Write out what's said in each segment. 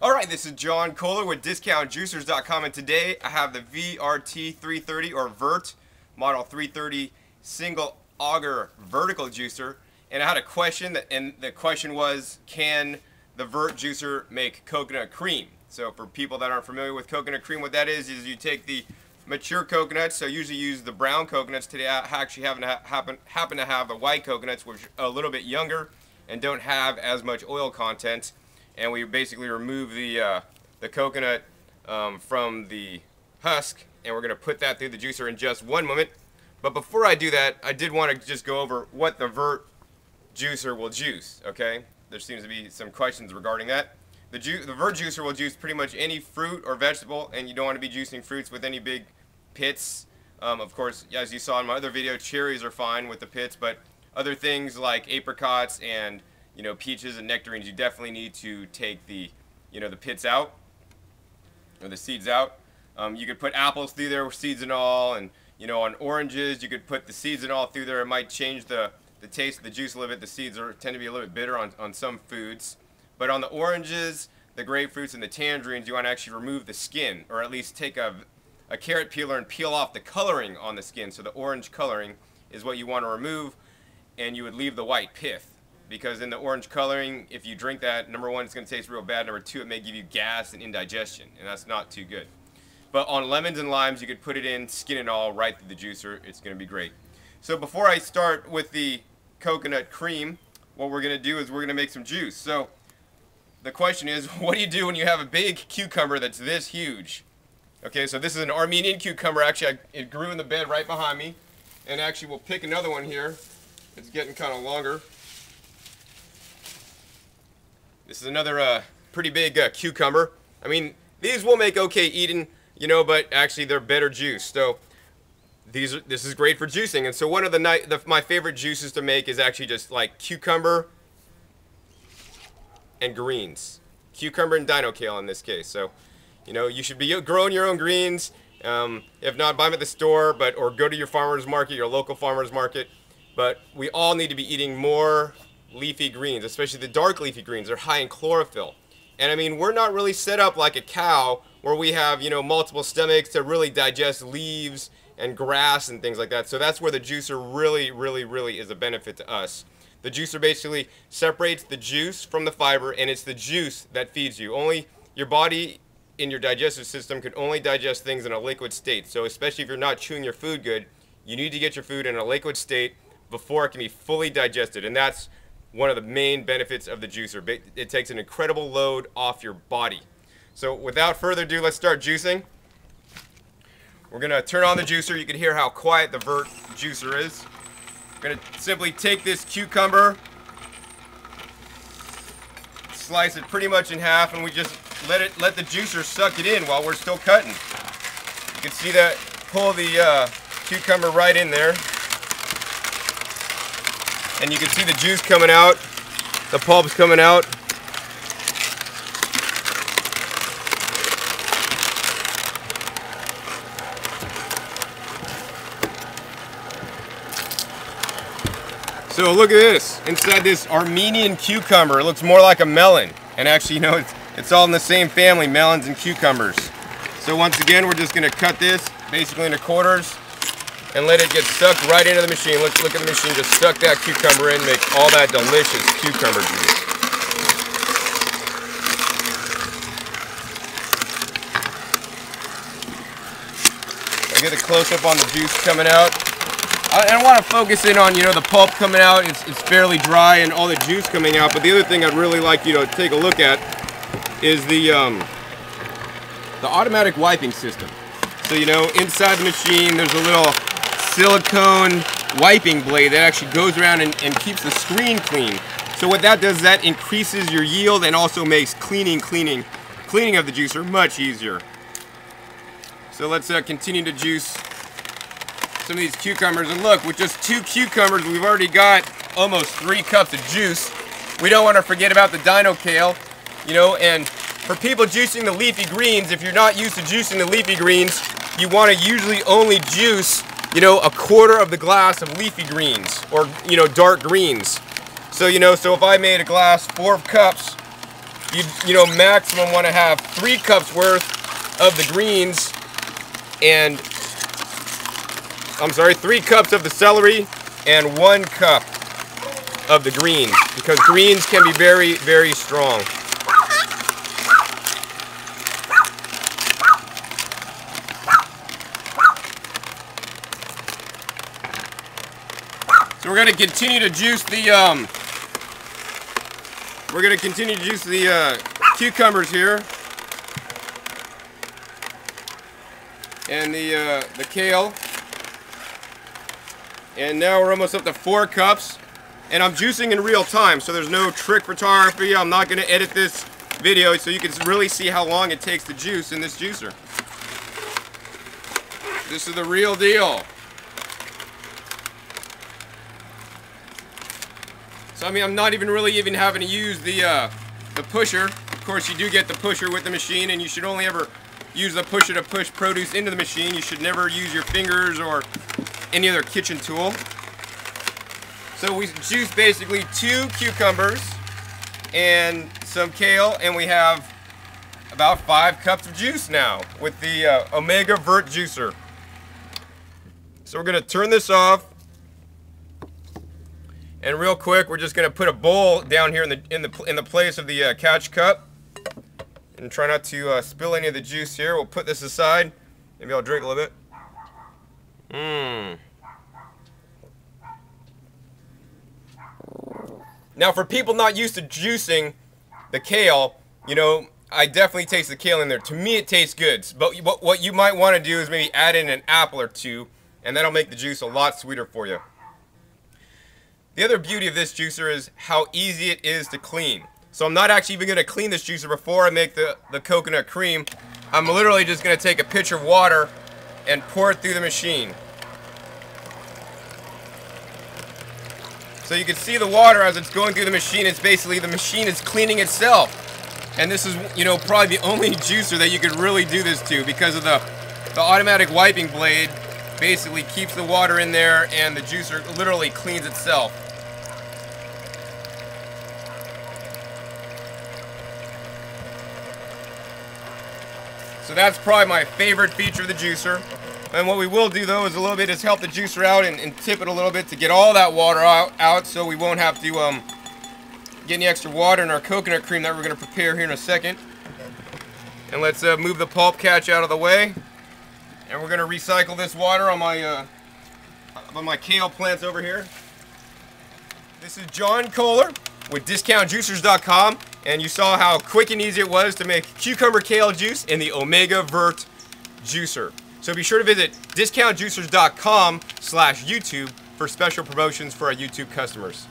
Alright, this is John Kohler with DiscountJuicers.com, and today I have the VRT330 or VERT Model 330 single auger vertical juicer, and I had a question, and the question was, can the VERT juicer make coconut cream? So for people that aren't familiar with coconut cream, what that is you take the mature coconuts, so usually use the brown coconuts. Today I actually happen to have the white coconuts, which are a little bit younger and don't have as much oil content. And we basically remove the coconut from the husk, and we're going to put that through the juicer in just one moment. But before I do that, I did want to just go over what the VERT juicer will juice, okay? There seems to be some questions regarding that. The VERT juicer will juice pretty much any fruit or vegetable, and you don't want to be juicing fruits with any big pits. Of course, as you saw in my other video, cherries are fine with the pits, but other things like apricots and peaches and nectarines, you definitely need to take the pits out, or the seeds out. You could put apples through there with seeds and all, and on oranges you could put the seeds and all through there. It might change the taste of the juice a little bit. The seeds tend to be a little bit bitter on some foods, but on the oranges, the grapefruits, and the tangerines, you want to actually remove the skin, or at least take a carrot peeler and peel off the coloring on the skin. So the orange coloring is what you want to remove, and you would leave the white pith. Because in the orange coloring, if you drink that, number one, it's going to taste real bad. Number two, it may give you gas and indigestion, and that's not too good. But on lemons and limes, you could put it in, skin and all, right through the juicer. It's going to be great. So before I start with the coconut cream, what we're going to do is we're going to make some juice. So the question is, what do you do when you have a big cucumber that's this huge? Okay, so this is an Armenian cucumber. Actually, it grew in the bed right behind me. And actually, we'll pick another one here. It's getting kind of longer. This is another pretty big cucumber. I mean, these will make okay eating, but actually they're better juice. So this is great for juicing. And so one of my favorite juices to make is actually just like cucumber and greens. Cucumber and dino kale in this case. So, you should be growing your own greens. If not, buy them at the store, or go to your farmer's market, your local farmer's market. But we all need to be eating more leafy greens, especially the dark leafy greens. They're high in chlorophyll. And I mean, we're not really set up like a cow where we have, multiple stomachs to really digest leaves and grass and things like that. So that's where the juicer really is a benefit to us. The juicer basically separates the juice from the fiber, and it's the juice that feeds you. Only your body in your digestive system can only digest things in a liquid state. So especially if you're not chewing your food good, you need to get your food in a liquid state before it can be fully digested. And that's one of the main benefits of the juicer. It takes an incredible load off your body. So without further ado, let's start juicing. We're going to turn on the juicer. You can hear how quiet the VERT juicer is. We're going to simply take this cucumber, slice it pretty much in half, and we just let the juicer suck it in while we're still cutting. You can see that, pull the cucumber right in there. And you can see the juice coming out, the pulp's coming out. So look at this, inside this Armenian cucumber, it looks more like a melon. And actually, it's all in the same family, melons and cucumbers. So once again, we're just gonna cut this basically into quarters and let it get sucked right into the machine. Look at the machine, just suck that cucumber in, make all that delicious cucumber juice. I get a close-up on the juice coming out. I want to focus in on, the pulp coming out. It's fairly dry and all the juice coming out, but the other thing I'd really like you to take a look at is the automatic wiping system. So, inside the machine, there's a little silicone wiping blade that actually goes around and keeps the screen clean. So what that does is that increases your yield and also makes cleaning of the juicer much easier. So let's continue to juice some of these cucumbers. And look, with just 2 cucumbers, we've already got almost 3 cups of juice. We don't want to forget about the dino kale, and for people juicing the leafy greens, if you're not used to juicing the leafy greens, you want to usually only juice a quarter of the glass of leafy greens, or dark greens. So so if I made a glass 4 cups you know, maximum want to have 3 cups worth of the greens and, I'm sorry, 3 cups of the celery and 1 cup of the greens, because greens can be very, very strong. So we're going to continue to juice the cucumbers here, and the kale. And now we're almost up to 4 cups, and I'm juicing in real time, so there's no trick photography. I'm not going to edit this video, so you can really see how long it takes to juice in this juicer. This is the real deal. So I mean, I'm not really having to use the pusher. Of course, you do get the pusher with the machine, and you should only ever use the pusher to push produce into the machine. You should never use your fingers or any other kitchen tool. So we juice basically 2 cucumbers and some kale, and we have about 5 cups of juice now with the Omega VERT Juicer. So we're going to turn this off. And real quick, we're just going to put a bowl down here in the place of the catch cup, and try not to spill any of the juice here. We'll put this aside. Maybe I'll drink a little bit. Now, for people not used to juicing the kale, you know, I definitely taste the kale in there. To me, it tastes good. But what you might want to do is maybe add in an apple or 2, and that'll make the juice a lot sweeter for you. The other beauty of this juicer is how easy it is to clean. So I'm not actually even going to clean this juicer before I make the coconut cream. I'm literally just going to take a pitcher of water and pour it through the machine. So you can see the water as it's going through the machine. It's basically, the machine is cleaning itself. And this is, you know, probably the only juicer that you could really do this to, because of the automatic wiping blade basically keeps the water in there, and the juicer literally cleans itself. So that's probably my favorite feature of the juicer. And what we will do though is a little bit is help the juicer out and tip it a little bit to get all that water out, so we won't have to get any extra water in our coconut cream that we're going to prepare here in a second. And let's move the pulp catch out of the way. And we're going to recycle this water on my kale plants over here. This is John Kohler with DiscountJuicers.com, and you saw how quick and easy it was to make cucumber kale juice in the Omega VERT Juicer. So be sure to visit DiscountJuicers.com/YouTube for special promotions for our YouTube customers.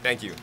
Thank you.